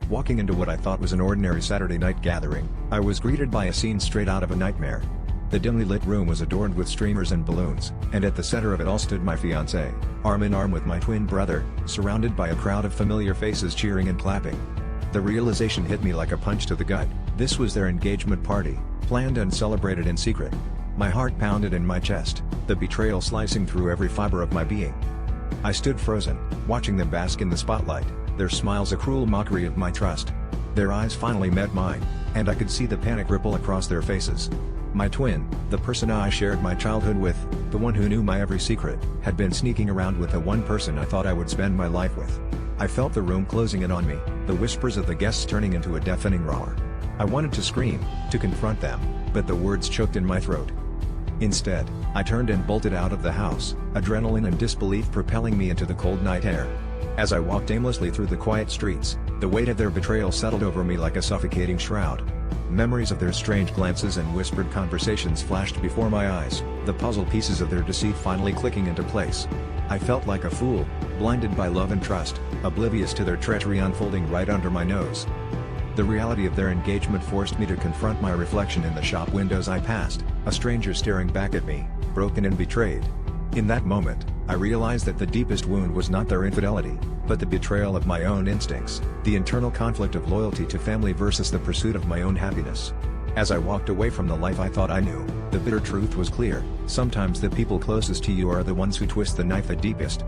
Walking into what I thought was an ordinary Saturday night gathering, I was greeted by a scene straight out of a nightmare. The dimly lit room was adorned with streamers and balloons, and at the center of it all stood my fiancée, arm in arm with my twin brother, surrounded by a crowd of familiar faces cheering and clapping. The realization hit me like a punch to the gut. This was their engagement party, planned and celebrated in secret. My heart pounded in my chest, the betrayal slicing through every fiber of my being. I stood frozen, watching them bask in the spotlight, their smiles a cruel mockery of my trust. Their eyes finally met mine, and I could see the panic ripple across their faces. My twin, the person I shared my childhood with, the one who knew my every secret, had been sneaking around with the one person I thought I would spend my life with. I felt the room closing in on me, the whispers of the guests turning into a deafening roar. I wanted to scream, to confront them, but the words choked in my throat. Instead, I turned and bolted out of the house, adrenaline and disbelief propelling me into the cold night air. As I walked aimlessly through the quiet streets, the weight of their betrayal settled over me like a suffocating shroud. Memories of their strange glances and whispered conversations flashed before my eyes, the puzzle pieces of their deceit finally clicking into place. I felt like a fool, blinded by love and trust, oblivious to their treachery unfolding right under my nose. The reality of their engagement forced me to confront my reflection in the shop windows I passed, a stranger staring back at me, broken and betrayed. In that moment, I realized that the deepest wound was not their infidelity, but the betrayal of my own instincts, the internal conflict of loyalty to family versus the pursuit of my own happiness. As I walked away from the life I thought I knew, the bitter truth was clear: sometimes the people closest to you are the ones who twist the knife the deepest.